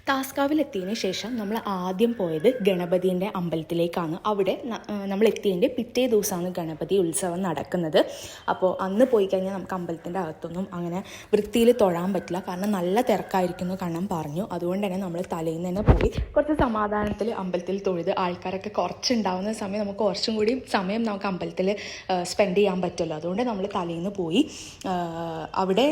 താസ്കാവിലെത്തിയതിന് ശേഷം നമ്മൾ ആദ്യം പോയത് ഗണപതിൻ്റെ അമ്പലത്തിലേക്കാണ്. അവിടെ നമ്മൾ എത്തിയതിൻ്റെ പിറ്റേ ദിവസമാണ് ഗണപതി ഉത്സവം നടക്കുന്നത്. അപ്പോൾ അന്ന് പോയി കഴിഞ്ഞാൽ നമുക്ക് അമ്പലത്തിൻ്റെ അകത്തൊന്നും അങ്ങനെ വൃത്തിയിൽ തൊഴാൻ പറ്റില്ല, കാരണം നല്ല തിരക്കായിരിക്കുന്നു കണ്ണൻ പറഞ്ഞു. അതുകൊണ്ട് തന്നെ നമ്മൾ തലേന്ന് തന്നെ പോയി കുറച്ച് സമാധാനത്തിൽ അമ്പലത്തിൽ തൊഴുത് ആൾക്കാരൊക്കെ കുറച്ചുണ്ടാവുന്ന സമയം നമുക്ക് കുറച്ചും കൂടി സമയം നമുക്ക് അമ്പലത്തിൽ സ്പെൻഡ് ചെയ്യാൻ പറ്റുമല്ലോ. അതുകൊണ്ട് നമ്മൾ തലേന്ന് പോയി. അവിടെ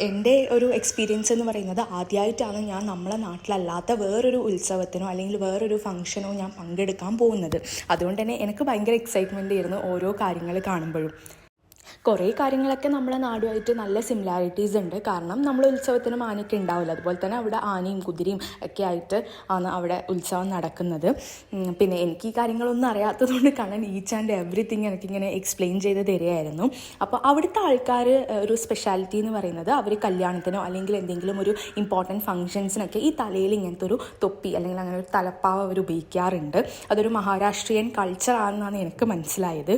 എൻ്റെ ഒരു എക്സ്പീരിയൻസ് എന്ന് പറയുന്നത് ആദ്യമായിട്ടാണ് ഞാൻ നമ്മളെ നാട്ടിലല്ലാത്ത വേറൊരു ഉത്സവത്തിനോ അല്ലെങ്കിൽ വേറൊരു ഫംഗ്ഷനോ ഞാൻ പങ്കെടുക്കാൻ പോകുന്നത്. അതുകൊണ്ട് തന്നെ എനിക്ക് ഭയങ്കര എക്സൈറ്റ്മെൻ്റ് ആയിരുന്നു ഓരോ കാര്യങ്ങൾ കാണുമ്പോഴും. കുറേ കാര്യങ്ങളൊക്കെ നമ്മളെ നാടുമായിട്ട് നല്ല സിമിലാരിറ്റീസ് ഉണ്ട്. കാരണം നമ്മൾ ഉത്സവത്തിനും ആനയൊക്കെ ഉണ്ടാവില്ല, അതുപോലെ തന്നെ അവിടെ ആനയും കുതിരയും ഒക്കെ ആയിട്ട് ആണ് അവിടെ ഉത്സവം നടക്കുന്നത്. പിന്നെ എനിക്ക് ഈ കാര്യങ്ങളൊന്നും അറിയാത്തതുകൊണ്ട് കണ്ണൻ ഈച്ച് ആൻഡ് എവറിത്തിങ് എനിക്കിങ്ങനെ എക്സ്പ്ലെയിൻ ചെയ്ത് തരികയായിരുന്നു. അപ്പോൾ അവിടുത്തെ ആൾക്കാർ ഒരു സ്പെഷ്യാലിറ്റി എന്ന് പറയുന്നത് അവർ കല്യാണത്തിനോ അല്ലെങ്കിൽ എന്തെങ്കിലും ഒരു ഇമ്പോർട്ടൻറ്റ് ഫംഗ്ഷൻസിനൊക്കെ ഈ തലയിൽ ഇങ്ങനത്തെ ഒരു തൊപ്പി അല്ലെങ്കിൽ അങ്ങനെ ഒരു തലപ്പാവ് അവർ ഉപയോഗിക്കാറുണ്ട്. അതൊരു മഹാരാഷ്ട്രീയൻ കൾച്ചറാണെന്നാണ് എനിക്ക് മനസ്സിലായത്.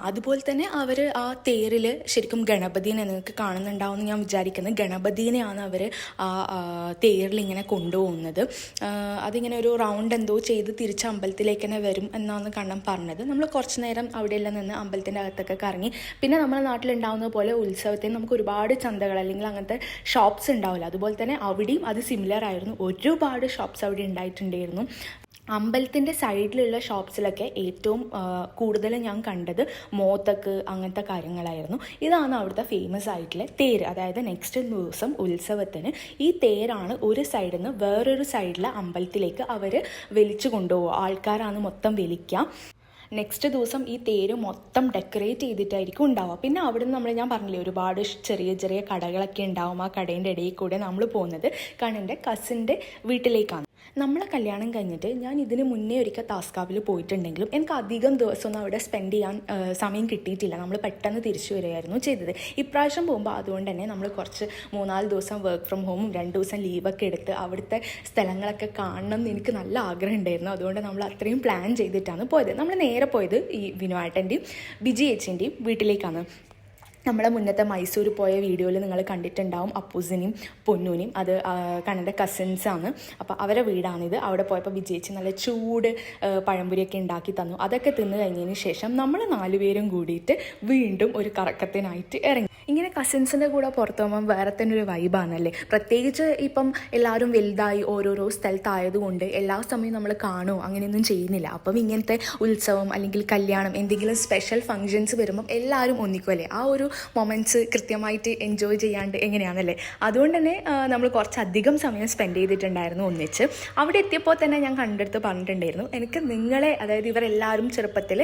അതുപോലെ തന്നെ അവർ ആ തേരിൽ ശരിക്കും ഗണപതിനെ നിങ്ങൾക്ക് കാണുന്നുണ്ടാവുമെന്ന് ഞാൻ വിചാരിക്കുന്നത്. ഗണപതിനെയാണ് അവർ ആ തേരിൽ ഇങ്ങനെ കൊണ്ടുപോകുന്നത്. അതിങ്ങനെ ഒരു റൗണ്ട് എന്തോ ചെയ്ത് തിരിച്ച് അമ്പലത്തിലേക്ക് തന്നെ വരും എന്നാണ് കണ്ണൻ പറഞ്ഞത്. നമ്മൾ കുറച്ച് നേരം അവിടെയെല്ലാം നിന്ന് അമ്പലത്തിൻ്റെ അകത്തൊക്കെ കറങ്ങി. പിന്നെ നമ്മുടെ നാട്ടിലുണ്ടാവുന്ന പോലെ ഉത്സവത്തിന് നമുക്ക് ഒരുപാട് ചന്തകൾ അല്ലെങ്കിൽ അങ്ങനത്തെ ഷോപ്സ് ഉണ്ടാവില്ല, അതുപോലെ തന്നെ അവിടെയും അത് സിമിലർ ആയിരുന്നു. ഒരുപാട് ഷോപ്സ് അവിടെ ഉണ്ടായിട്ടുണ്ടായിരുന്നു. അമ്പലത്തിൻ്റെ സൈഡിലുള്ള ഷോപ്സിലൊക്കെ ഏറ്റവും കൂടുതൽ ഞാൻ കണ്ടത് മോത്തക്ക് അങ്ങനത്തെ കാര്യങ്ങളായിരുന്നു. ഇതാണ് അവിടുത്തെ ഫേമസ് ആയിട്ടുള്ള തേര്. അതായത് നെക്സ്റ്റ് ദിവസം ഉത്സവത്തിന് ഈ തേരാണ് ഒരു സൈഡിൽ നിന്ന് വേറൊരു സൈഡിലെ അമ്പലത്തിലേക്ക് അവർ വലിച്ചു കൊണ്ടുപോകുക. ആൾക്കാരാണ് മൊത്തം വലിക്കുക. നെക്സ്റ്റ് ദിവസം ഈ തേര് മൊത്തം ഡെക്കറേറ്റ് ചെയ്തിട്ടായിരിക്കും ഉണ്ടാവുക. പിന്നെ അവിടെ നിന്ന് ഞാൻ പറഞ്ഞില്ലേ ഒരുപാട് ചെറിയ ചെറിയ കടകളൊക്കെ ഉണ്ടാവും. ആ കടേൻ്റെ ഇടയിൽ കൂടെ നമ്മൾ പോകുന്നത് കണ്ണൻ്റെ കസിൻ്റെ വീട്ടിലേക്കാണ്. നമ്മളെ കല്യാണം കഴിഞ്ഞിട്ട് ഞാൻ ഇതിന് മുന്നേ ഒരിക്കൽ താസ്കാവിൽ പോയിട്ടുണ്ടെങ്കിലും എനിക്ക് അധികം ദിവസമൊന്നും അവിടെ സ്പെൻഡ് ചെയ്യാൻ സമയം കിട്ടിയിട്ടില്ല. നമ്മൾ പെട്ടെന്ന് തിരിച്ചു വരികയായിരുന്നു ചെയ്തത്. ഇപ്രാവശ്യം പോകുമ്പോൾ അതുകൊണ്ട് തന്നെ നമ്മൾ കുറച്ച് 3-4 ദിവസം വർക്ക് ഫ്രം ഹോമും 2 ദിവസം ലീവൊക്കെ എടുത്ത് അവിടുത്തെ സ്ഥലങ്ങളൊക്കെ കാണണം എന്ന് എനിക്ക് നല്ല ആഗ്രഹം ഉണ്ടായിരുന്നു. അതുകൊണ്ട് നമ്മൾ അത്രയും പ്ലാൻ ചെയ്തിട്ടാണ് പോയത്. നമ്മൾ നേരെ പോയത് ഈ വിനുവേട്ടൻ്റെയും ബിജി ചേച്ചിൻ്റെയും വീട്ടിലേക്കാണ്. നമ്മളെ മുന്നത്തെ മൈസൂർ പോയ വീഡിയോയിൽ നിങ്ങൾ കണ്ടിട്ടുണ്ടാവും അപ്പൂസിനെയും പൊന്നൂനെയും. അത് കണ്ണൻ്റെ കസിൻസാണ്. അപ്പോൾ അവരെ വീടാണിത്. അവിടെ പോയപ്പോൾ വിജയിച്ച് നല്ല ചൂട് പഴംപൊരിയൊക്കെ ഉണ്ടാക്കി തന്നു. അതൊക്കെ തിന്നു കഴിഞ്ഞതിന് ശേഷം നമ്മൾ 4 പേരും കൂടിയിട്ട് വീണ്ടും ഒരു കറക്കത്തിനായിട്ട് ഇറങ്ങി. ഇങ്ങനെ കസിൻസിൻ്റെ കൂടെ പുറത്തു പോകുമ്പം വേറെ തന്നെ ഒരു വൈബാണല്ലേ. പ്രത്യേകിച്ച് ഇപ്പം എല്ലാവരും വലുതായി ഓരോരോ സ്ഥലത്തായതുകൊണ്ട് എല്ലാ സമയവും നമ്മൾ കാണുമോ അങ്ങനെയൊന്നും ചെയ്യുന്നില്ല. അപ്പം ഇങ്ങനത്തെ ഉത്സവം അല്ലെങ്കിൽ കല്യാണം എന്തെങ്കിലും സ്പെഷ്യൽ ഫങ്ഷൻസ് വരുമ്പം എല്ലാവരും ഒന്നിക്കുമല്ലേ. ആ ഒരു മൊമെൻറ്റ്സ് കൃത്യമായിട്ട് എൻജോയ് ചെയ്യാണ്ട് എങ്ങനെയാണല്ലേ. അതുകൊണ്ട് തന്നെ നമ്മൾ കുറച്ചധികം സമയം സ്പെൻഡ് ചെയ്തിട്ടുണ്ടായിരുന്നു ഒന്നിച്ച്. അവിടെ എത്തിയപ്പോൾ തന്നെ ഞാൻ കണ്ടെടുത്ത് പറഞ്ഞിട്ടുണ്ടായിരുന്നു, എനിക്ക് നിങ്ങളെ അതായത് ഇവരെല്ലാവരും ചെറുപ്പത്തിൽ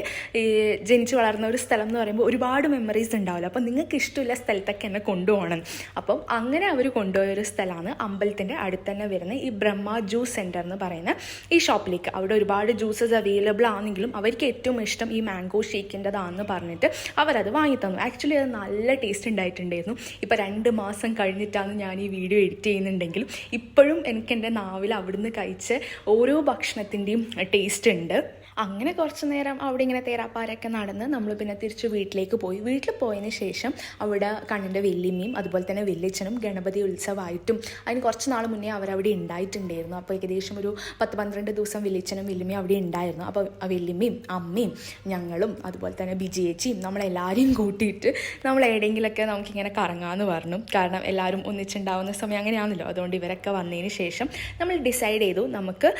ജനിച്ച് വളർന്ന ഒരു സ്ഥലം എന്ന് പറയുമ്പോൾ ഒരുപാട് മെമ്മറീസ് ഉണ്ടാവില്ല. അപ്പം നിങ്ങൾക്ക് ഇഷ്ടമില്ല സ്ഥലത്തൊക്കെ എന്നെ കൊണ്ടുപോകണം. അപ്പം അങ്ങനെ അവർ കൊണ്ടുപോയൊരു സ്ഥലമാണ് അമ്പലത്തിൻ്റെ അടുത്ത് തന്നെ വരുന്ന ഈ ബ്രഹ്മ ജ്യൂസ് സെൻറ്റർ എന്ന് പറയുന്ന ഈ ഷോപ്പിലേക്ക്. അവിടെ ഒരുപാട് ജ്യൂസസ് അവൈലബിൾ ആണെങ്കിലും അവർക്ക് ഏറ്റവും ഇഷ്ടം ഈ മാംഗോ ഷേക്കിൻ്റെതാണെന്ന് പറഞ്ഞിട്ട് അവരത് വാങ്ങി തന്നു. ആക്ച്വലി അത് നല്ല ടേസ്റ്റ് ഉണ്ടായിട്ടുണ്ടായിരുന്നു. ഇപ്പോൾ 2 മാസം കഴിഞ്ഞിട്ടാണ് ഞാൻ ഈ വീഡിയോ എഡിറ്റ് ചെയ്യുന്നുണ്ടെങ്കിലും ഇപ്പോഴും എനിക്ക് എൻ്റെ നാവിൽ അവിടുന്ന് കഴിച്ച ഓരോ ഭക്ഷണത്തിൻ്റെയും ടേസ്റ്റ് ഉണ്ട്. അങ്ങനെ കുറച്ച് നേരം അവിടെ ഇങ്ങനെ തേരാപ്പാരൊക്കെ നടന്ന് നമ്മൾ പിന്നെ തിരിച്ച് വീട്ടിലേക്ക് പോയി. വീട്ടിൽ പോയതിന് ശേഷം അവിടെ കണ്ണൻ്റെ വല്യമ്മയും അതുപോലെ തന്നെ വല്യച്ഛനും ഗണപതി ഉത്സവമായിട്ടും അതിന് കുറച്ച് നാൾ മുന്നേ അവരവിടെ ഉണ്ടായിട്ടുണ്ടായിരുന്നു. അപ്പോൾ ഏകദേശം ഒരു 10-12 ദിവസം വല്യച്ഛനും വല്യമ്മയും അവിടെ ഉണ്ടായിരുന്നു. അപ്പോൾ ആ വല്യമ്മയും അമ്മയും ഞങ്ങളും അതുപോലെ തന്നെ ബിജിയേച്ചിയും നമ്മളെല്ലാവരെയും കൂട്ടിയിട്ട് നമ്മൾ എവിടെയെങ്കിലുമൊക്കെ നമുക്കിങ്ങനെ കറങ്ങാമെന്ന് പറഞ്ഞു. കാരണം എല്ലാവരും ഒന്നിച്ചുണ്ടാവുന്ന സമയം അങ്ങനെയാണല്ലോ. അതുകൊണ്ട് ഇവരൊക്കെ വന്നതിന് ശേഷം നമ്മൾ ഡിസൈഡ് ചെയ്തു നമുക്ക്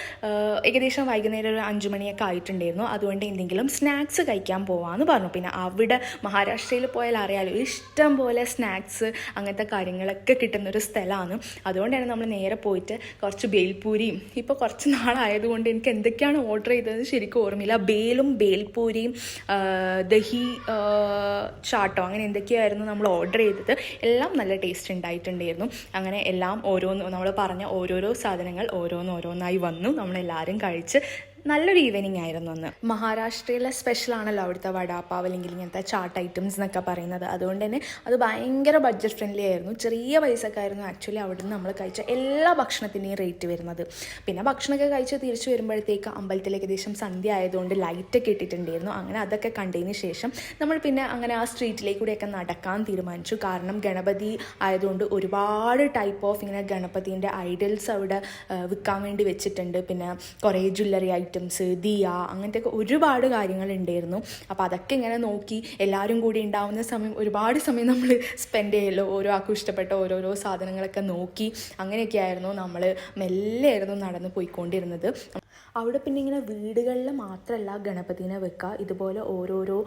ഏകദേശം വൈകുന്നേരം ഒരു 5 മണിയൊക്കെ ആയിട്ടുണ്ടായിരുന്നു. അതുകൊണ്ട് എന്തെങ്കിലും സ്നാക്സ് കഴിക്കാൻ പോവാമെന്ന് പറഞ്ഞു. പിന്നെ അവിടെ മഹാരാഷ്ട്രയിൽ പോയാൽ അറിയാലോ ഇഷ്ടം പോലെ സ്നാക്സ് അങ്ങനത്തെ കാര്യങ്ങളൊക്കെ കിട്ടുന്നൊരു സ്ഥലമാണ്. അതുകൊണ്ടാണ് നമ്മൾ നേരെ പോയിട്ട് കുറച്ച് ബേൽപൂരിയും, ഇപ്പോൾ കുറച്ച് നാളായതുകൊണ്ട് എനിക്ക് എന്തൊക്കെയാണ് ഓർഡർ ചെയ്തത് ശരിക്കും ഓർമ്മയില്ല. ബേൽപൂരിയും ദഹി ചാട്ടോ അങ്ങനെ എന്തൊക്കെയായിരുന്നു നമ്മൾ ഓർഡർ ചെയ്തത്. എല്ലാം നല്ല ടേസ്റ്റ് ഉണ്ടായിട്ടുണ്ടായിരുന്നു. അങ്ങനെ എല്ലാം നമ്മൾ പറഞ്ഞ ഓരോരോ സാധനങ്ങൾ ഓരോന്നോരോന്നായി വന്നു. നമ്മളെല്ലാവരും കഴിച്ച് നല്ലൊരു ഈവനിങ് ആയിരുന്നു അന്ന്. മഹാരാഷ്ട്രയിലെ സ്പെഷ്യൽ ആണല്ലോ അവിടുത്തെ വടാപ്പാവ് അല്ലെങ്കിൽ ഇങ്ങനത്തെ ചാട്ട് ഐറ്റംസ് എന്നൊക്കെ പറയുന്നത്. അതുകൊണ്ട് തന്നെ അത് ഭയങ്കര ബഡ്ജറ്റ് ഫ്രണ്ട്ലി ആയിരുന്നു. ചെറിയ പൈസക്കായിരുന്നു ആക്ച്വലി അവിടെ നിന്ന് നമ്മൾ കഴിച്ച എല്ലാ ഭക്ഷണത്തിൻ്റെയും റേറ്റ് വരുന്നത്. പിന്നെ ഭക്ഷണമൊക്കെ കഴിച്ച് തിരിച്ചു വരുമ്പോഴത്തേക്ക് അമ്പലത്തിൽ ഏകദേശം സന്ധ്യ ആയതുകൊണ്ട് ലൈറ്റൊക്കെ ഇട്ടിട്ടുണ്ടായിരുന്നു. അങ്ങനെ അതൊക്കെ കണ്ടതിന് ശേഷം നമ്മൾ പിന്നെ അങ്ങനെ ആ സ്ട്രീറ്റിലേക്കൂടെയൊക്കെ നടക്കാൻ തീരുമാനിച്ചു. കാരണം ഗണപതി ആയതുകൊണ്ട് ഒരുപാട് ടൈപ്പ് ഓഫ് ഇങ്ങനെ ഗണപതിൻ്റെ ഐഡൽസ് അവിടെ വിൽക്കാൻ വേണ്ടി വെച്ചിട്ടുണ്ട്. പിന്നെ കുറേ ജ്വല്ലറി ഐറ്റംസ്, ദിയ, അങ്ങനത്തെയൊക്കെ ഒരുപാട് കാര്യങ്ങളുണ്ടായിരുന്നു. അപ്പോൾ അതൊക്കെ ഇങ്ങനെ നോക്കി എല്ലാവരും കൂടി ഉണ്ടാവുന്ന സമയം ഒരുപാട് സമയം നമ്മൾ സ്പെൻഡ് ചെയ്യല്ലോ. ഓരോ ആൾക്കും ഇഷ്ടപ്പെട്ട ഓരോരോ സാധനങ്ങളൊക്കെ നോക്കി അങ്ങനെയൊക്കെ ആയിരുന്നു. നമ്മൾ മെല്ലെയായിരുന്നു നടന്ന് പോയിക്കൊണ്ടിരുന്നത്. അവിടെ പിന്നെ ഇങ്ങനെ വീടുകളിൽ മാത്രമല്ല ഗണപതിനെ വെക്കുക, ഇതുപോലെ ഓരോരോ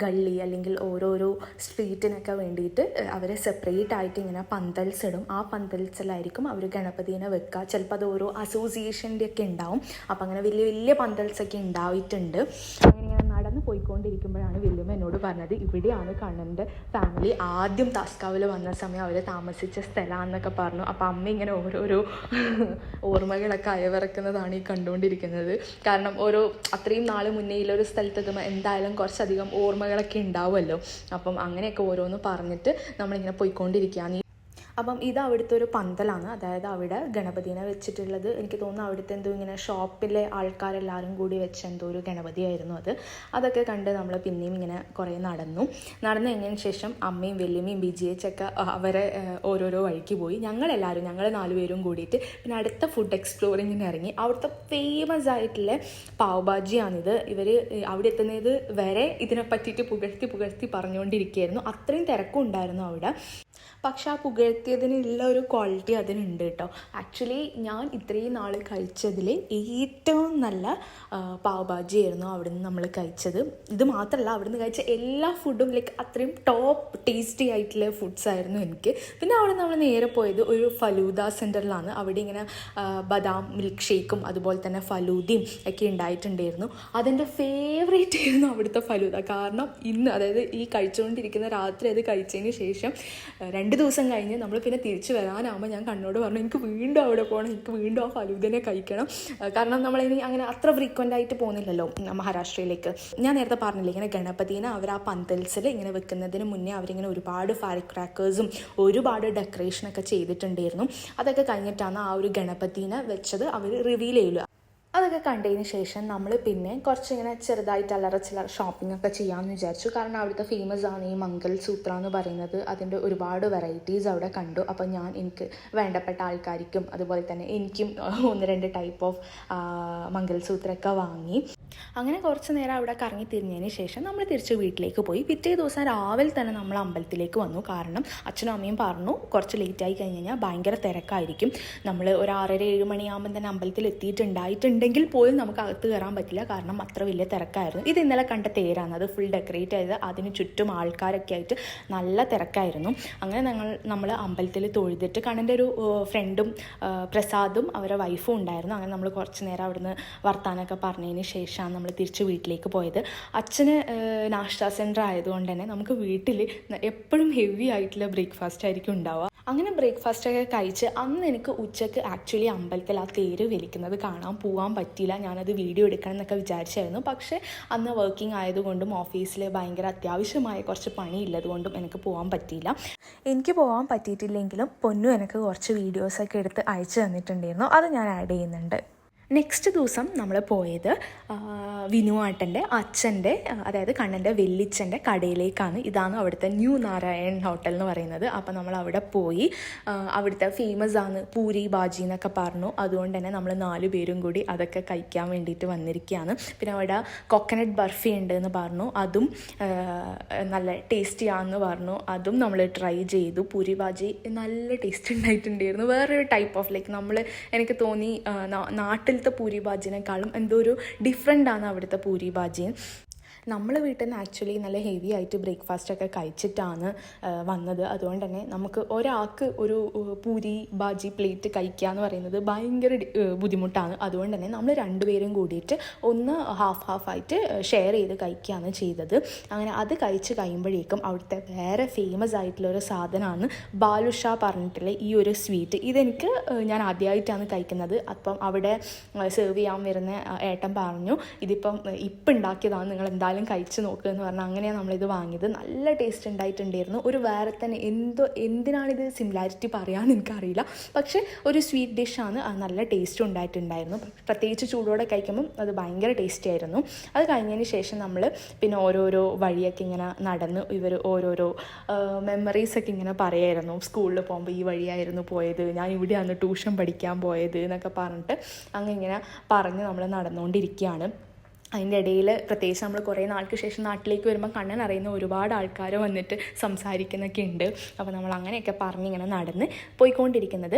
ഗള്ളി അല്ലെങ്കിൽ ഓരോരോ സ്ട്രീറ്റിനൊക്കെ വേണ്ടിയിട്ട് അവർ സെപ്പറേറ്റ് ആയിട്ട് ഇങ്ങനെ പന്തൽസ് ഇടും. ആ പന്തൽസിലായിരിക്കും അവർ ഗണപതിനെ വെക്കുക. ചിലപ്പോൾ അത് ഓരോ അസോസിയേഷൻ്റെ ഒക്കെ ഉണ്ടാവും. അപ്പം അങ്ങനെ വലിയ വലിയ പന്തൽസൊക്കെ ഉണ്ടായിട്ടുണ്ട്. അങ്ങനെ ഇങ്ങനെ നടന്ന് പോയിക്കൊണ്ടിരിക്കുമ്പോഴാണ് വല്യമ്മ എന്നോട് പറഞ്ഞത് ഇവിടെയാണ് കണ്ണൻ്റെ ഫാമിലി ആദ്യം താസ്കാവിൽ വന്ന സമയം അവർ താമസിച്ച സ്ഥലമാണെന്നൊക്കെ പറഞ്ഞു. അപ്പം അമ്മ ഇങ്ങനെ ഓരോരോ ഓർമ്മകളൊക്കെ അയവിറക്കുന്നതാണ് ഈ കണ്ടുകൊണ്ടിരിക്കുന്നത്. കാരണം അത്രയും നാൾ മുന്നേയിലൊരു സ്ഥലത്തെത്തുമ്പോൾ എന്തായാലും കുറച്ചധികം ഓർമ്മകളൊക്കെ ഉണ്ടാവുമല്ലോ. അപ്പം അങ്ങനെയൊക്കെ ഓരോന്ന് പറഞ്ഞിട്ട് നമ്മളിങ്ങനെ പോയിക്കൊണ്ടിരിക്കുകയാണ്. അപ്പം ഇത് അവിടുത്തെ ഒരു പന്തലാണ്. അതായത് അവിടെ ഗണപതിനെ വെച്ചിട്ടുള്ളത്. എനിക്ക് തോന്നുന്നു അവിടുത്തെ എന്തോ ഇങ്ങനെ ഷോപ്പിലെ ആൾക്കാരെല്ലാവരും കൂടി വെച്ച എന്തോ ഒരു ഗണപതിയായിരുന്നു അത്. അതൊക്കെ കണ്ട് നമ്മൾ പിന്നെയും ഇങ്ങനെ കുറേ നടന്നു കഴിഞ്ഞതിന് ശേഷം അമ്മയും വല്യമ്മയും ബിജിയേച്ചൊക്കെ അവരെ ഓരോരോ വഴിക്ക് പോയി. ഞങ്ങൾ 4 പേരും കൂടിയിട്ട് പിന്നെ അടുത്ത ഫുഡ് എക്സ്പ്ലോറിങ്ങിന് ഇറങ്ങി. അവിടുത്തെ ഫേമസ് ആയിട്ടുള്ള പാവ് ഭാജിയാണിത്. ഇവർ അവിടെ എത്തുന്നത് വരെ ഇതിനെ പറ്റിയിട്ട് പുകഴ്ത്തി പറഞ്ഞുകൊണ്ടിരിക്കുകയായിരുന്നു. അത്രയും തിരക്കും ഉണ്ടായിരുന്നു അവിടെ. പക്ഷെ ആ പുകഴ്ത്തിയതിനുള്ള ഒരു ക്വാളിറ്റി അതിനുണ്ട് കേട്ടോ. ആക്ച്വലി ഞാൻ ഇത്രയും നാൾ കഴിച്ചതിൽ ഏറ്റവും നല്ല പാവ് ഭാജി ആയിരുന്നു അവിടെ നിന്ന് നമ്മൾ കഴിച്ചത്. ഇത് മാത്രമല്ല അവിടെ നിന്ന് കഴിച്ച എല്ലാ ഫുഡും അത്രയും ടോപ്പ് ടേസ്റ്റി ആയിട്ടുള്ള ഫുഡ്സ് ആയിരുന്നു എനിക്ക്. പിന്നെ അവിടെ നമ്മൾ നേരെ പോയത് ഒരു ഫലൂദ സെൻറ്ററിലാണ്. അവിടെ ഇങ്ങനെ ബദാം മിൽക്ക് ഷേക്കും അതുപോലെ തന്നെ ഫലൂദയും ഒക്കെ ഉണ്ടായിട്ടുണ്ടായിരുന്നു. അതെൻ്റെ ഫേവറേറ്റ് ആയിരുന്നു അവിടുത്തെ ഫലൂദ. കാരണം ഇന്ന്, അതായത് ഈ കഴിച്ചുകൊണ്ടിരിക്കുന്ന രാത്രി അത് കഴിച്ചതിന് ശേഷം 2 ദിവസം കഴിഞ്ഞ് നമ്മൾ പിന്നെ തിരിച്ച് വരാനാകുമ്പോൾ ഞാൻ കണ്ണോട് പറഞ്ഞു എനിക്ക് വീണ്ടും അവിടെ പോകണം, എനിക്ക് വീണ്ടും ആ ഫലൂദനെ കഴിക്കണം. കാരണം നമ്മളിനി അങ്ങനെ അത്ര ഫ്രീക്വൻ്റ് ആയിട്ട് പോകുന്നില്ലല്ലോ മഹാരാഷ്ട്രയിലേക്ക്. ഞാൻ നേരത്തെ പറഞ്ഞില്ലേ ഇങ്ങനെ ഗണപതിനെ അവർ ആ പന്തൽസിൽ ഇങ്ങനെ വെക്കുന്നതിന് മുന്നേ അവരിങ്ങനെ ഒരുപാട് ഫയർ ക്രാക്കേഴ്സും ഒരുപാട് ഡെക്കറേഷനൊക്കെ ചെയ്തിട്ടുണ്ടായിരുന്നു. അതൊക്കെ കഴിഞ്ഞിട്ടാണ് ആ ഒരു ഗണപതിനെ വെച്ചത് അവർ റിവീൽ ചെയ്യുക. അതൊക്കെ കണ്ടതിന് ശേഷം നമ്മൾ പിന്നെ കുറച്ചിങ്ങനെ ചെറുതായിട്ട് ചില്ലറ ഷോപ്പിംഗ് ഒക്കെ ചെയ്യാമെന്ന് വിചാരിച്ചു. കാരണം അവിടുത്തെ ഫേമസ് ആണ് ഈ മംഗൾസൂത്ര എന്ന് പറയുന്നത്. അതിൻ്റെ ഒരുപാട് വെറൈറ്റീസ് അവിടെ കണ്ടു. അപ്പോൾ എനിക്ക് വേണ്ടപ്പെട്ട ആൾക്കാർക്കും അതുപോലെ തന്നെ എനിക്കും 1-2 ടൈപ്പ് ഓഫ് മംഗൾസൂത്രമൊക്കെ വാങ്ങി. അങ്ങനെ കുറച്ച് നേരം അവിടെ കറങ്ങി തിരിഞ്ഞതിന് ശേഷം നമ്മൾ തിരിച്ച് വീട്ടിലേക്ക് പോയി. പിറ്റേ ദിവസം രാവിലെ തന്നെ നമ്മൾ അമ്പലത്തിലേക്ക് വന്നു. കാരണം അച്ഛനും അമ്മയും പറഞ്ഞു കുറച്ച് ലേറ്റായി കഴിഞ്ഞ് കഴിഞ്ഞാൽ ഭയങ്കര തിരക്കായിരിക്കും. നമ്മൾ ഒരു 6:30-7 മണിയാകുമ്പോൾ തന്നെ അമ്പലത്തിൽ എത്തിയിട്ടുണ്ടെങ്കിൽ പോലും നമുക്ക് അകത്ത് കയറാൻ പറ്റില്ല. കാരണം അത്ര വലിയ തിരക്കായിരുന്നു. ഇത് ഇന്നലെ കണ്ട തേരാണ്. അത് ഫുൾ ഡെക്കറേറ്റ് ചെയ്ത് അതിന് ചുറ്റും ആൾക്കാരൊക്കെ ആയിട്ട് നല്ല തിരക്കായിരുന്നു. അങ്ങനെ നമ്മൾ അമ്പലത്തിൽ തൊഴുതിട്ട് കണ്ണൻ്റെ ഒരു ഫ്രണ്ടും പ്രസാദും അവരുടെ വൈഫും ഉണ്ടായിരുന്നു. അങ്ങനെ നമ്മൾ കുറച്ച് നേരം അവിടുന്ന് വർത്താനമൊക്കെ പറഞ്ഞതിന് ശേഷം നമ്മൾ തിരിച്ച് വീട്ടിലേക്ക് പോയത്. അച്ഛന് നാഷ്ത സെൻറ്റർ ആയതുകൊണ്ട് തന്നെ നമുക്ക് വീട്ടിൽ എപ്പോഴും ഹെവി ആയിട്ടുള്ള ബ്രേക്ക്ഫാസ്റ്റ് ആയിരിക്കും ഉണ്ടാവുക. അങ്ങനെ ബ്രേക്ക്ഫാസ്റ്റൊക്കെ കഴിച്ച് അന്ന് എനിക്ക് ഉച്ചയ്ക്ക് ആക്ച്വലി അമ്പലത്തിൽ ആ തേര് വലിക്കുന്നത് കാണാൻ പോകാൻ പറ്റിയില്ല. ഞാനത് വീഡിയോ എടുക്കണം എന്നൊക്കെ വിചാരിച്ചായിരുന്നു. പക്ഷേ അന്ന് വർക്കിംഗ് ആയതുകൊണ്ടും ഓഫീസിൽ ഭയങ്കര അത്യാവശ്യമായ കുറച്ച് പണിയില്ലതുകൊണ്ടും എനിക്ക് പോകാൻ പറ്റിയില്ല. എനിക്ക് പോകാൻ പറ്റിയിട്ടില്ലെങ്കിലും പൊന്നു എനിക്ക് കുറച്ച് വീഡിയോസൊക്കെ എടുത്ത് അയച്ചു തന്നിട്ടുണ്ടായിരുന്നു. അത് ഞാൻ ആഡ് ചെയ്യുന്നുണ്ട്. നെക്സ്റ്റ് ദിവസം നമ്മൾ പോയത് വിനുവാട്ടൻ്റെ അച്ഛൻ്റെ, അതായത് കണ്ണൻ്റെ വെല്ലിച്ചൻ്റെ കടയിലേക്കാണ്. ഇതാണ് അവിടുത്തെ ന്യൂ നാരായൺ ഹോട്ടൽ എന്ന് പറയുന്നത്. അപ്പോൾ നമ്മൾ അവിടെ പോയി. അവിടുത്തെ ഫേമസ് ആണ് പൂരി ബാജി എന്നൊക്കെ പറഞ്ഞു. അതുകൊണ്ട് തന്നെ നമ്മൾ 4 പേരും കൂടി അതൊക്കെ കഴിക്കാൻ വേണ്ടിയിട്ട് വന്നിരിക്കുകയാണ്. പിന്നെ അവിടെ കോക്കനട്ട് ബർഫി ഉണ്ട് എന്ന് പറഞ്ഞു. അതും നല്ല ടേസ്റ്റിയാണെന്ന് പറഞ്ഞു. അതും നമ്മൾ ട്രൈ ചെയ്തു. പൂരി ബാജി നല്ല ടേസ്റ്റ് ഉണ്ടായിട്ടുണ്ടായിരുന്നു. വേറൊരു ടൈപ്പ് ഓഫ് എനിക്ക് തോന്നി നാട്ടിലത്തെ പൂരി ബാജിനേക്കാളും എന്തോ ഒരു ഡിഫറെൻ്റ് ആണ് അവിടുത്തെ പൂരി ബാജി. നമ്മൾ വീട്ടിൽ നിന്ന് ആക്ച്വലി നല്ല ഹെവി ആയിട്ട് ബ്രേക്ക്ഫാസ്റ്റൊക്കെ കഴിച്ചിട്ടാണ് വന്നത്. അതുകൊണ്ട് തന്നെ നമുക്ക് ഒരാൾക്ക് ഒരു പൂരി ബാജി പ്ലേറ്റ് കഴിക്കുക എന്ന് പറയുന്നത് ഭയങ്കര ബുദ്ധിമുട്ടാണ്. അതുകൊണ്ട് തന്നെ നമ്മൾ രണ്ടുപേരും കൂടിയിട്ട് ഒന്ന് ഹാഫ് ആയിട്ട് ഷെയർ ചെയ്ത് കഴിക്കുകയാണ് ചെയ്തത്. അങ്ങനെ അത് കഴിച്ച് കഴിയുമ്പോഴേക്കും അവിടുത്തെ വേറെ ഫേമസ് ആയിട്ടുള്ളൊരു സാധനമാണ് ബാലുഷ പറഞ്ഞിട്ടുള്ള ഈ ഒരു സ്വീറ്റ്. ഇതെനിക്ക് ഞാൻ ആദ്യമായിട്ടാണ് കഴിക്കുന്നത്. അപ്പം അവിടെ സെർവ് ചെയ്യാൻ വരുന്ന ഏട്ടൻ പറഞ്ഞു ഇപ്പം ഉണ്ടാക്കിയതാണ്, നിങ്ങൾ എന്തായാലും കഴിച്ച് നോക്കുക എന്ന് പറഞ്ഞാൽ അങ്ങനെയാണ് നമ്മളിത് വാങ്ങിയത്. നല്ല ടേസ്റ്റ് ഉണ്ടായിട്ടുണ്ടായിരുന്നു. ഒരു വേറെ തന്നെ എന്തിനാണിത് സിമിലാരിറ്റി പറയാമെന്ന് എനിക്കറിയില്ല, പക്ഷേ ഒരു സ്വീറ്റ് ഡിഷാണ്. നല്ല ടേസ്റ്റും ഉണ്ടായിട്ടുണ്ടായിരുന്നു. പ്രത്യേകിച്ച് ചൂടോടെ കഴിക്കുമ്പം അത് ഭയങ്കര ടേസ്റ്റി ആയിരുന്നു. അത് കഴിഞ്ഞതിന് ശേഷം നമ്മൾ പിന്നെ ഓരോരോ വഴിയൊക്കെ ഇങ്ങനെ നടന്ന് ഇവർ ഓരോരോ മെമ്മറീസൊക്കെ ഇങ്ങനെ പറയായിരുന്നു. സ്കൂളിൽ പോകുമ്പോൾ ഈ വഴിയായിരുന്നു പോയത്, ഞാൻ ഇവിടെയാണ് ട്യൂഷൻ പഠിക്കാൻ പോയത് എന്നൊക്കെ പറഞ്ഞിട്ട് ഇങ്ങനെ പറഞ്ഞ് നമ്മൾ നടന്നുകൊണ്ടിരിക്കുകയാണ്. അതിൻ്റെ ഇടയിൽ പ്രത്യേകിച്ച് നമ്മൾ കുറേ നാൾക്ക് ശേഷം നാട്ടിലേക്ക് വരുമ്പോൾ കണ്ണൻ അറിയുന്ന ഒരുപാട് ആൾക്കാർ വന്നിട്ട് സംസാരിക്കുന്നൊക്കെ ഉണ്ട്. അപ്പോൾ നമ്മൾ അങ്ങനെയൊക്കെ പറഞ്ഞിങ്ങനെ നടന്ന് പോയിക്കൊണ്ടിരിക്കുന്നത്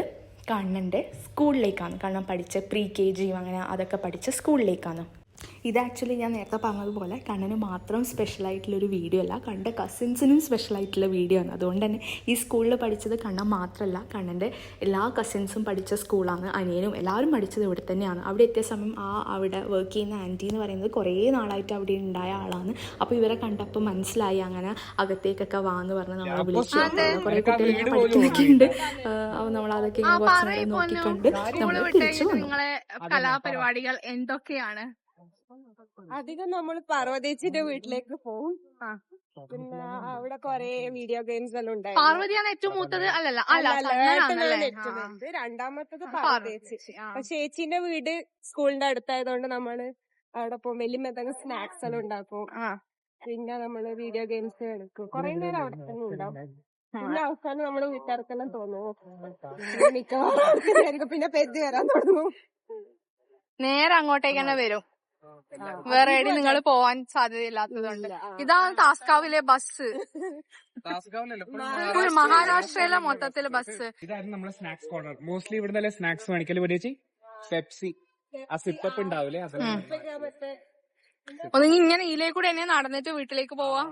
കണ്ണൻ്റെ സ്കൂളിലേക്കാണ്. കണ്ണൻ പഠിച്ച KG അങ്ങനെ അതൊക്കെ പഠിച്ച സ്കൂളിലേക്കാണ്. ഇത് ആക്ച്വലി ഞാൻ നേരത്തെ പറഞ്ഞതുപോലെ കണ്ണന് മാത്രം സ്പെഷ്യലായിട്ടുള്ളൊരു വീഡിയോ അല്ല, കണ്ട കസിൻസിനും സ്പെഷ്യലായിട്ടുള്ള വീഡിയോ ആണ്. അതുകൊണ്ട് തന്നെ ഈ സ്കൂളിൽ പഠിച്ചത് കണ്ണൻ മാത്രമല്ല, കണ്ണൻ്റെ എല്ലാ കസിൻസും പഠിച്ച സ്കൂളാണ്. അനിയനും എല്ലാവരും പഠിച്ചത് ഇവിടെ തന്നെയാണ്. അവിടെ എത്തിയ സമയം അവിടെ വർക്ക് ചെയ്യുന്ന ആൻറ്റി എന്ന് പറയുന്നത് കുറേ നാളായിട്ട് അവിടെ ഉണ്ടായ ആളാണ്. അപ്പോൾ ഇവരെ കണ്ടപ്പോൾ മനസ്സിലായി. അങ്ങനെ അകത്തേക്കൊക്കെ വാന്ന് പറഞ്ഞ് നമ്മളെ വിളിച്ചു. കുറേ കുട്ടികൾ ഇങ്ങനെ പഠിക്കുന്നൊക്കെ ഉണ്ട്. അപ്പോൾ നമ്മൾ അതൊക്കെ ഇങ്ങനെ കുറച്ച് നേരം നോക്കിക്കൊണ്ട് നമ്മൾ തിരിച്ചു വന്നു. കലാപരിപാടികൾ എന്തൊക്കെയാണ്? അധികം നമ്മൾ പാർവതേച്ചിന്റെ വീട്ടിലേക്ക് പോകും. പിന്നെ അവിടെ കൊറേ വീഡിയോ ഗെയിംസ് എല്ലാം ഉണ്ടായിരുന്നു. പാർവതിയാണ് ഏറ്റവും മൂത്തത്? അല്ലല്ല, രണ്ടാമത്തത് പാർവതേച്ചി. അപ്പൊ ചേച്ചിന്റെ വീട് സ്കൂളിന്റെ അടുത്തായതുകൊണ്ട് നമ്മള് അവിടെ പോകും. വലിയ എന്തെങ്കിലും സ്നാക്സ് എല്ലാം ഉണ്ടാക്കും. പിന്നെ നമ്മള് വീഡിയോ ഗെയിംസ് കളിക്കും. കൊറേ നേരം അവിടെ തന്നെ ഉണ്ടാവും. പിന്നെ അവസാനം നമ്മള് വീട്ടുകാർക്കെല്ലാം തോന്നുന്നു മിക്കവാറും പിന്നെ പെരുതി വരാൻ തുടങ്ങും. നേരെ അങ്ങോട്ടേക്ക് തന്നെ വരും. വേറെ എവിടെ നിങ്ങൾ പോവാൻ സാധ്യതയില്ലാത്തതുകൊണ്ട്. ഇതാണ് താസ്കാവിലെ ബസ്. മഹാരാഷ്ട്രയിലെ മൊത്തത്തില് ബസ്. ഇതായിരുന്നു നമ്മളെ സ്നാക്സ് കോർണർ. മോസ്റ്റ്ലി ഇവിടെ നല്ല സ്നാക്സ് മേടിക്കല് പഠിച്ച് പെപ്സി ആ സിപ്പപ്പ് ഉണ്ടാവില്ലേ, ഒന്നെങ്കിൽ ഇങ്ങനെ ഇതിലേ കൂടെ എന്നെ നടന്നിട്ട് വീട്ടിലേക്ക് പോവാ.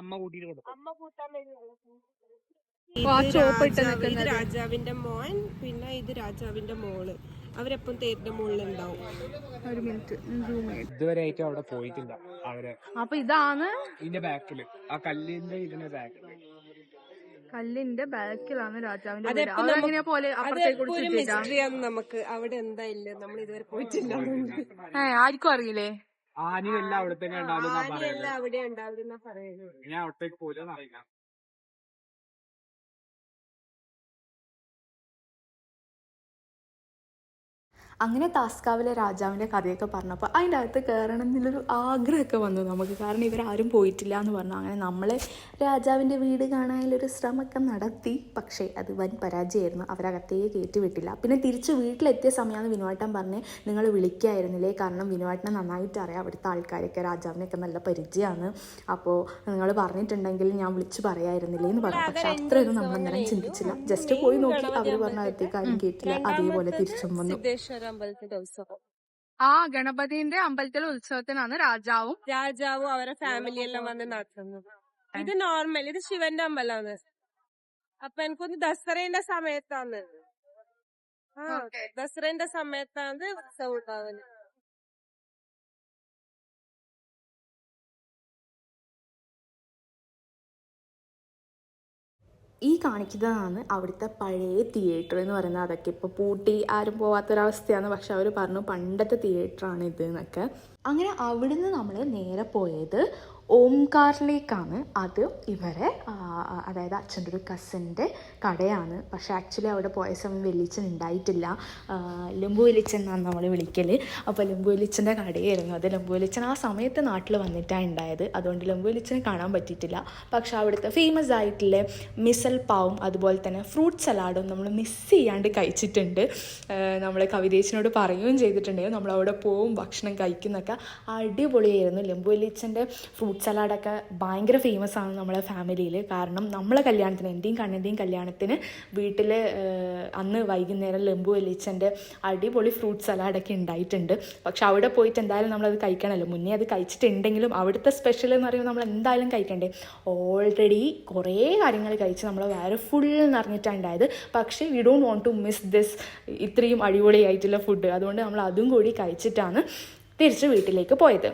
അമ്മ കൂട്ടിട്ട് കൊടുക്കും. ഇത് രാജാവിന്റെ മോൻ, പിന്നെ ഇത് രാജാവിന്റെ മോള്. അവരെപ്പം തേരിന്റെ മുകളിലുണ്ടാവും. ഒരു മിനിറ്റ്, ഇതുവരെ ആയിട്ട് അവിടെ പോയിട്ടില്ല അവര്. അപ്പൊ ഇതാണ് ഇതിന്റെ ബാക്കില് ആ കല്ലിന്റെ ഇതിന്റെ ബാക്കില്, കല്ലിന്റെ ബാക്കിലാണ് രാജാവിന്റെ വീട്. അതെങ്ങനെയാ പോലെ മിസ്റ്ററിയാണ് നമുക്ക്. അവിടെ എന്താ ഇല്ല, നമ്മൾ ഇതുവരെ പോയിട്ടില്ല. ആർക്കും അറിയില്ലേ? ആനയും എല്ലാം അവിടെ തന്നെ ഉണ്ടാവും. അവിടെ ഉണ്ടാവുന്ന പറയുന്നത്. ഞാൻ അവിടത്തേക്ക് പോലും അറിയില്ല. അങ്ങനെ താസ്കാവിലെ രാജാവിൻ്റെ കഥയൊക്കെ പറഞ്ഞപ്പോൾ അതിൻ്റെ അകത്ത് കയറണം എന്നുള്ളൊരു ആഗ്രഹമൊക്കെ വന്നു നമുക്ക്. കാരണം ഇവരാരും പോയിട്ടില്ല എന്ന് പറഞ്ഞു. അങ്ങനെ നമ്മൾ രാജാവിൻ്റെ വീട് കാണാനുള്ളൊരു ശ്രമമൊക്കെ നടത്തി. പക്ഷേ അത് വൻ പരാജയമായിരുന്നു. അവരകത്തേക്ക് കയറ്റി വിട്ടില്ല. പിന്നെ തിരിച്ച് വീട്ടിലെത്തിയ സമയമാണ് വിനുവാട്ടൻ പറഞ്ഞ് നിങ്ങൾ വിളിക്കായിരുന്നില്ലേ, കാരണം വിനുവാട്ടനെ നന്നായിട്ട് അറിയാം, അവിടുത്തെ ആൾക്കാരൊക്കെ രാജാവിനൊക്കെ നല്ല പരിചയമാണ്, അപ്പോൾ നിങ്ങൾ പറഞ്ഞിട്ടുണ്ടെങ്കിൽ ഞാൻ വിളിച്ച് പറയായിരുന്നില്ലേ എന്ന് പറഞ്ഞു. പക്ഷെ അത്രയൊന്നും നമ്മളന്നേരം ചിന്തിച്ചില്ല. ജസ്റ്റ് പോയി നോക്കി. അവർ പറഞ്ഞ അകത്തേക്ക് ആരും കേട്ടില്ല. അതേപോലെ തിരിച്ചും വന്നു. അമ്പലത്തിന്റെ ഉത്സവം. ഗണപതിന്റെ അമ്പലത്തിലെ ഉത്സവത്തിനാണ് രാജാവും അവരെ ഫാമിലി എല്ലാം വന്ന് നടത്തുന്നത്. ഇത് നോർമൽ, ഇത് ശിവന്റെ അമ്പലമാണ്. അപ്പൊ എനിക്കൊന്ന് ദസറേന്റെ സമയത്താണ്. ദസറേന്റെ സമയത്താണ് ഉത്സവം ഉണ്ടാവുന്നത്. ഈ കാണിക്കുന്നതാണ് അവിടുത്തെ പഴയ തിയേറ്റർ എന്ന് പറയുന്നത്. അതൊക്കെ ഇപ്പോൾ പൂട്ടി ആരും പോവാത്തൊരവസ്ഥയാണ്. പക്ഷെ അവർ പറഞ്ഞു പണ്ടത്തെ തിയേറ്ററാണ് ഇത് എന്നൊക്കെ. അങ്ങനെ അവിടുന്ന് നമ്മൾ നേരെ പോയത് ഓംകാറിലേക്കാണ്. അത് ഇവരെ അതായത് അച്ഛൻ്റെ ഒരു കസിൻ്റെ കടയാണ്. പക്ഷേ ആക്ച്വലി അവിടെ പോയ സമയം വെളിച്ചൻ ഉണ്ടായിട്ടില്ല. ലുമ്പു വെളിച്ചൻ എന്നാണ് നമ്മൾ വിളിക്കൽ. അപ്പോൾ ലുമ്പു വെളിച്ചൻ്റെ കടയായിരുന്നു അത്. ലുമ്പു വെളിച്ചൻ ആ സമയത്ത് നാട്ടിൽ വന്നിട്ടാണ് ഉണ്ടായത്. അതുകൊണ്ട് ലുമ്പു വെളിച്ചനെ കാണാൻ പറ്റിയിട്ടില്ല. പക്ഷേ അവിടുത്തെ ഫേമസ് ആയിട്ടുള്ള മിസൽ പാവും അതുപോലെ തന്നെ ഫ്രൂട്ട് സലാഡും നമ്മൾ മിസ് ചെയ്യാണ്ട് കഴിച്ചിട്ടുണ്ട്. നമ്മൾ കവിതേച്ചിനോട് പറയുകയും ചെയ്തിട്ടുണ്ടായിരുന്നു നമ്മളവിടെ പോവും ഭക്ഷണം കഴിക്കുന്നൊക്കെ. അടിപൊളിയായിരുന്നു. ലുമ്പു വെളിച്ചൻ്റെ ഫ്രൂട്ട് ഫ്രൂട്ട് സലാഡൊക്കെ ഭയങ്കര ഫേമസ് ആണ് നമ്മളെ ഫാമിലിയിൽ. കാരണം നമ്മളെ കല്യാണത്തിന്, എൻ്റെയും കണ്ണൻ്റെയും കല്യാണത്തിന് വീട്ടിൽ അന്ന് വൈകുന്നേരം ലംബു വലിച്ചൻ്റെ അടിപൊളി ഫ്രൂട്ട് സലാഡൊക്കെ ഉണ്ടായിട്ടുണ്ട്. പക്ഷെ അവിടെ പോയിട്ട് എന്തായാലും നമ്മളത് കഴിക്കണമല്ലോ. മുന്നേ അത് കഴിച്ചിട്ടുണ്ടെങ്കിലും അവിടുത്തെ സ്പെഷ്യൽ എന്ന് പറയുമ്പോൾ നമ്മൾ എന്തായാലും കഴിക്കണ്ടേ. ഓൾറെഡി കുറേ കാര്യങ്ങൾ കഴിച്ച് നമ്മൾ വയറ് ഫുൾ നിറഞ്ഞിട്ടാണ് ഉണ്ടായത്. പക്ഷേ we don't want to miss this ഇത്രയും അടിപൊളിയായിട്ടുള്ള ഫുഡ്. അതുകൊണ്ട് നമ്മൾ അതും കൂടി കഴിച്ചിട്ടാണ് തിരിച്ച് വീട്ടിലേക്ക് പോയത്.